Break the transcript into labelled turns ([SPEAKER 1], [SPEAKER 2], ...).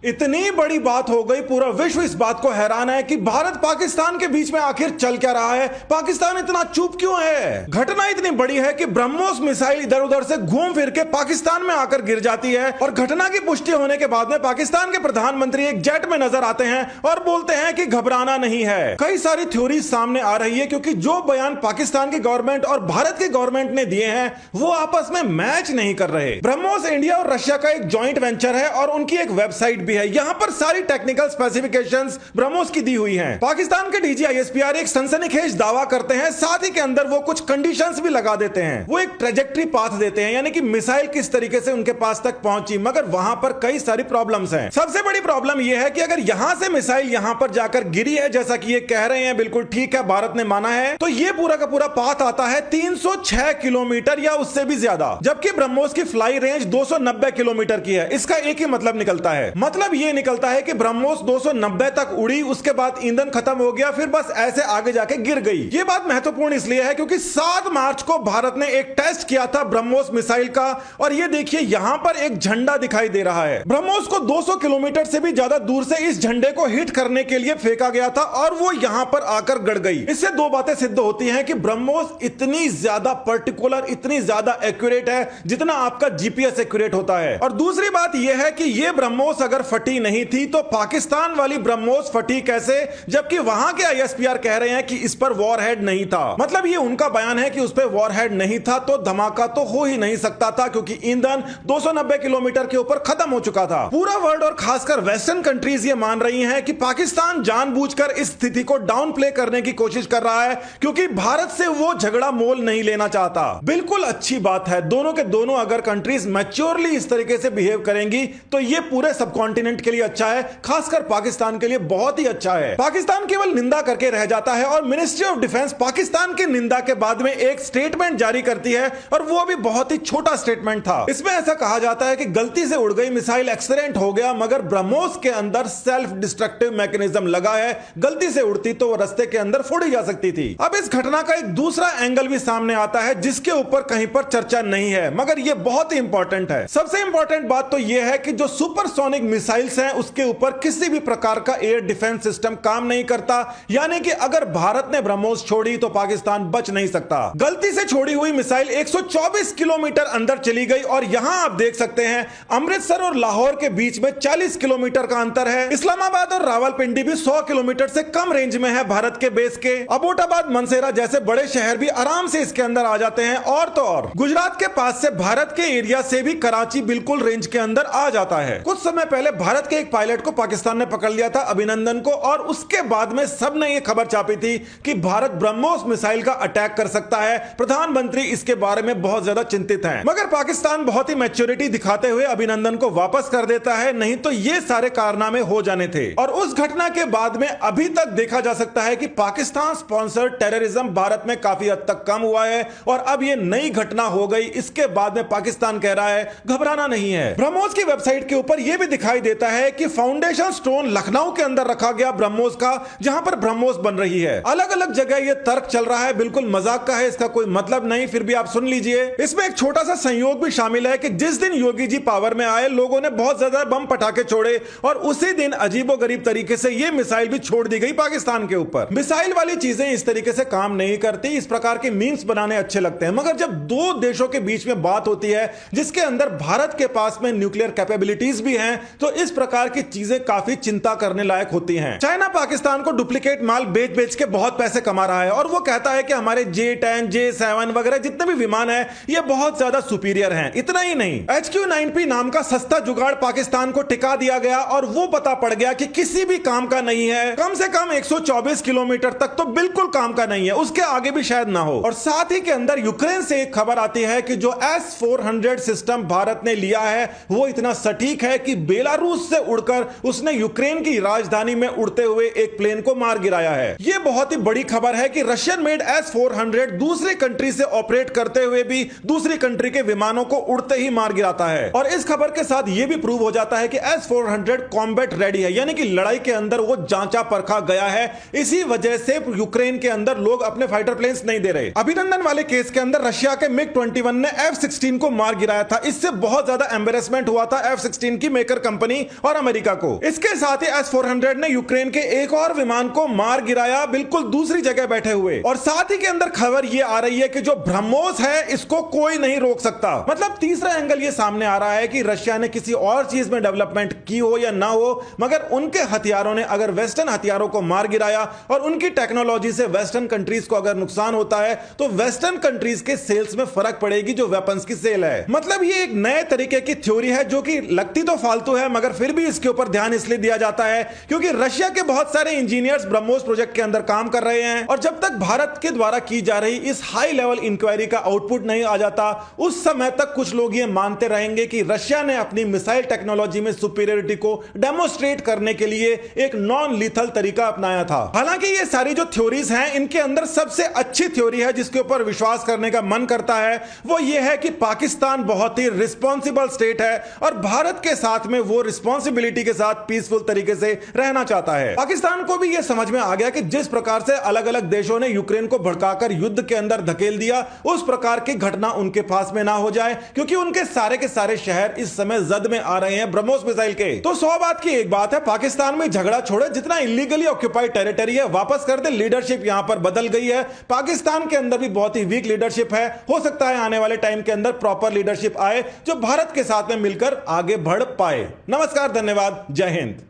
[SPEAKER 1] इतनी बड़ी बात हो गई, पूरा विश्व इस बात को हैरान है कि भारत पाकिस्तान के बीच में आखिर चल क्या रहा है। पाकिस्तान इतना चुप क्यों है। घटना इतनी बड़ी है कि ब्रह्मोस मिसाइल इधर उधर से घूम फिर के पाकिस्तान में आकर गिर जाती है और घटना की पुष्टि होने के बाद में पाकिस्तान के प्रधानमंत्री एक जेट में नजर आते हैं और बोलते हैं कि घबराना नहीं है। कई सारी थ्योरी सामने आ रही है क्योंकि जो बयान पाकिस्तान की गवर्नमेंट और भारत की गवर्नमेंट ने दिए हैं वो आपस में मैच नहीं कर रहे। ब्रह्मोस इंडिया और रशिया का एक ज्वाइंट वेंचर है और उनकी एक वेबसाइट भी है। यहां पर सारी टेक्निकल स्पेसिफिकेशंस ब्रह्मोस की दी हुई हैं। पाकिस्तान के डीजी आईएसपीआर एक सनसनीखेज दावा करते हैं, साथ ही के अंदर वो कुछ कंडीशंस भी लगा देते हैं। वो एक ट्रेजेक्टरी पाथ देते हैं, यानी कि मिसाइल किस तरीके से उनके पास तक पहुंची, मगर वहां पर कई सारी प्रॉब्लम्स हैं। सबसे बड़ी प्रॉब्लम यह है कि अगर यहां से मिसाइल यहां पर जाकर गिरी है, जैसा कि ये कह रहे हैं, बिल्कुल ठीक है, भारत ने माना है, तो ये पूरा का पूरा पाथ आता है 306 किलोमीटर या उससे भी ज्यादा, जबकि ब्रह्मोस की फ्लाई रेंज 290 किलोमीटर की है। इसका एक ही मतलब निकलता है, मतलब ये निकलता है कि ब्रह्मोस 290 तक उड़ी, उसके बाद ईंधन खत्म हो गया, फिर बस ऐसे आगे जाके गिर गई। ये बात महत्वपूर्ण इसलिए है क्योंकि 7 मार्च को भारत ने एक टेस्ट किया था ब्रह्मोस मिसाइल का, और ये देखिए यहां पर एक झंडा दिखाई दे रहा है। ब्रह्मोस को 200 किलोमीटर से भी ज्यादा दूर से इस झंडे को हिट करने के लिए फेंका गया था और वो यहां पर आकर गड़ गई। इससे दो बातें सिद्ध होती हैं कि ब्रह्मोस इतनी ज्यादा पर्टिकुलर, इतनी ज्यादा एक्यूरेट है जितना आपका जीपीएस एक्यूरेट होता है। और दूसरी बात यह है कि ये ब्रह्मोस अगर फटी नहीं थी तो पाकिस्तान वाली ब्रह्मोस फटी कैसे, जबकि वहां के आईएसपीआर कह रहे हैं कि इस पर वॉरहेड नहीं था। मतलब ये उनका बयान है कि उस पर वॉरहेड नहीं था, तो धमाका तो हो ही नहीं सकता था क्योंकि ईंधन 290 किलोमीटर के ऊपर खत्म हो चुका था। पूरा वर्ल्ड और खासकर वेस्टर्न कंट्रीज ये मान रही हैं कि पाकिस्तान जानबूझकर इस स्थिति को डाउन प्ले करने की कोशिश कर रहा है क्योंकि भारत से वो झगड़ा मोल नहीं लेना चाहता। बिल्कुल अच्छी बात है, दोनों के दोनों अगर कंट्रीज मैच्योरली इस तरीके से बिहेव करेंगी तो ये पूरे सबकॉन्टिनेंट के लिए अच्छा है, खासकर पाकिस्तान के लिए बहुत ही अच्छा है। पाकिस्तान केवल निंदा करके रह जाता है और मिनिस्ट्री ऑफ डिफेंस पाकिस्तान की निंदा के बाद में एक स्टेटमेंट जारी करती है और वो भी बहुत ही छोटा स्टेटमेंट था। इसमें ऐसा कहा जाता है कि गलती से उड़ गई मिसाइल, एक्सीडेंट हो गया, मगर ब्रह्मोस के अंदर सेल्फ डिस्ट्रक्टिव मैकेनिज्म लगा है, गलती से उड़ती तो वो रास्ते के अंदर फोड़ी जा सकती थी। अब इस घटना का एक दूसरा एंगल भी सामने आता है जिसके ऊपर कहीं पर चर्चा नहीं है, मगर यह बहुत ही इंपॉर्टेंट है। सबसे इंपॉर्टेंट बात तो यह है कि जो सुपरसोनिक मिसाइल्स हैं उसके ऊपर किसी भी प्रकार का एयर डिफेंस सिस्टम काम नहीं करता, यानी कि अगर भारत ने ब्रह्मोस छोड़ी तो पाकिस्तान बच नहीं सकता। गलती से छोड़ी हुई मिसाइल 124 किलोमीटर अंदर चली गई और यहां आप देख सकते हैं अमृतसर और लाहौर के बीच में 40 किलोमीटर का अंतर है। इस्लामाबाद और रावलपिंडी भी 100 किलोमीटर से कम रेंज में है भारत के बेस के। अबोटाबाद, मनसेरा जैसे बड़े शहर भी आराम से इसके अंदर आ जाते हैं। और तो और गुजरात के पास से भारत के एरिया से भी कराची बिल्कुल रेंज के अंदर आ जाता है। कुछ समय पहले भारत के एक पायलट को पाकिस्तान ने पकड़ लिया था, अभिनंदन को, और उसके बाद में सबने ये खबर छापी थी कि भारत ब्रह्मोस मिसाइल का अटैक कर सकता है। प्रधानमंत्री इसके बारे में बहुत ज्यादा चिंतित हैं, मगर पाकिस्तान बहुत ही मैच्योरिटी दिखाते हुए अभिनंदन को वापस कर देता है, नहीं तो ये सारे कारनामे हो जाने थे। और उस घटना के बाद में अभी तक देखा जा सकता है कि पाकिस्तान स्पॉन्सर्ड टेररिज्म भारत में काफी हद तक कम हुआ है और अब ये नई घटना हो गई। इसके बाद में पाकिस्तान कह रहा है घबराना नहीं है। ब्रह्मोस की वेबसाइट के ऊपर यह भी दिखाई देता है कि फाउंडेशन स्टोन लखनऊ के अंदर रखा गया ब्रह्मोस का, जहां पर ब्रह्मोस बन रही है। अलग अलग जगह यह तर्क चल रहा है, बिल्कुल मजाक का है, इसका कोई मतलब नहीं, फिर भी आप सुन लीजिए। इसमें एक छोटा सा संयोग भी शामिल है कि जिस दिन योगी जी पावर में आए लोगों ने बहुत ज्यादा बम पटाखे छोड़े और उसी दिन अजीबोगरीब तरीके से यह मिसाइल भी छोड़ दी गई पाकिस्तान के ऊपर। मिसाइल वाली चीजें इस तरीके से काम नहीं करती, इस प्रकार के मीम्स बनाने अच्छे लगते हैं, मगर जब दो देशों के बीच में बात होती है जिसके अंदर भारत के पास में न्यूक्लियर कैपेबिलिटीज भी हैं, तो इस प्रकार की चीजें काफी चिंता करने लायक होती हैं। चाइना पाकिस्तान को डुप्लीकेट माल बेच बेच के बहुत पैसे कमा रहा है और वो कहता है कि हमारे J-10, J-7 वगैरह जितने भी विमान हैं ये बहुत ज्यादा सुपीरियर हैं। इतना ही नहीं, HQ-9P नाम का सस्ता जुगाड़ पाकिस्तान को टिका दिया गया और वो पता पड़ गया कि किसी भी काम का नहीं है। कम से कम 124 किलोमीटर तक तो बिल्कुल काम का नहीं है, उसके आगे भी शायद ना हो। और साथ ही के अंदर यूक्रेन से एक खबर आती है कि जो S-400 सिस्टम भारत ने लिया है वो इतना सटीक है कि बेलारूस से उड़कर उसने यूक्रेन की राजधानी में उड़ते हुए एक प्लेन को मार गिराया है। यह बहुत ही बड़ी खबर है कि रशियन मेड S-400 दूसरी कंट्री से ऑपरेट करते हुए भी दूसरी कंट्री के विमानों को उड़ते ही मार गिराता है। और इस खबर के साथ यह भी प्रूव हो जाता है कि S-400 कॉम्बैट रेडी है, यानी कि लड़ाई के अंदर वो जांचा परखा गया है। इसी वजह से यूक्रेन के अंदर लोग अपने फाइटर प्लेन्स नहीं दे रहे। अभिनंदन वाले केस के अंदर रशिया के MiG-21 ने F-16 को मार गिराया था। इससे बहुत ज्यादा एम्बेरसमेंट हुआ था F-16 की मेकर कंपनी कंपनी और अमेरिका को। इसके साथ ही S-400 ने यूक्रेन के एक और विमान को मार गिराया, बिल्कुल दूसरी जगह बैठे हुए। और साथ ही के अंदर खबर यह आ रही है कि जो ब्रह्मोस है इसको कोई नहीं रोक सकता। मतलब तीसरा एंगल यह सामने आ रहा है कि रशिया ने किसी और चीज में डेवलपमेंट की हो या ना हो, मगर उनके हथियारों ने अगर वेस्टर्न हथियारों को मार गिराया और उनकी टेक्नोलॉजी से वेस्टर्न कंट्रीज को अगर नुकसान होता है तो वेस्टर्न कंट्रीज के सेल्स में फर्क पड़ेगी, जो वेपन्स की सेल है। मतलब ये एक नए तरीके की थ्योरी है जो कि लगती तो फालतू है, मगर फिर भी इसके ऊपर ध्यान इसलिए दिया जाता है क्योंकि रशिया के बहुत सारे इंजीनियर्स ब्रह्मोस प्रोजेक्ट के अंदर काम कर रहे हैं और जब तक भारत के द्वारा की जा रही इस हाई लेवल इंक्वायरी का आउटपुट नहीं आ जाता, उस समय तक कुछ लोग ये मानते रहेंगे कि रशिया ने अपनी मिसाइल टेक्नोलॉजी में सुपीरियरिटी को डेमोस्ट्रेट करने के लिए एक नॉन लीथल तरीका अपनाया था। हालांकि ये सारी जो थ्योरीज हैं, इनके अंदर सबसे अच्छी थ्योरी है जिसके ऊपर विश्वास करने का मन करता है, वो ये है कि पाकिस्तान बहुत ही रिस्पॉन्सिबल स्टेट है और भारत के साथ में वो रिस्पॉन्सिबिलिटी के साथ पीसफुल तरीके से रहना चाहता है। पाकिस्तान को भी यह समझ में आ गया कि जिस प्रकार से अलग अलग देशों ने यूक्रेन को भड़काकर युद्ध के अंदर धकेल दिया, उस प्रकार की घटना उनके पास में ना हो जाए, क्योंकि उनके सारे के सारे शहर इस समय जद में आ रहे हैं ब्रह्मोस मिसाइल के। तो 100 बात की एक बात है, पाकिस्तान में झगड़ा छोड़े, जितना इलीगली ऑक्यूपाइड टेरिटरी है वापस कर दे। लीडरशिप यहां पर बदल गई है, पाकिस्तान के अंदर भी बहुत ही वीक लीडरशिप है। हो सकता है आने वाले टाइम के अंदर प्रॉपर लीडरशिप आए जो भारत के साथ में मिलकर आगे बढ़ पाए। नमस्कार, धन्यवाद, जय हिंद।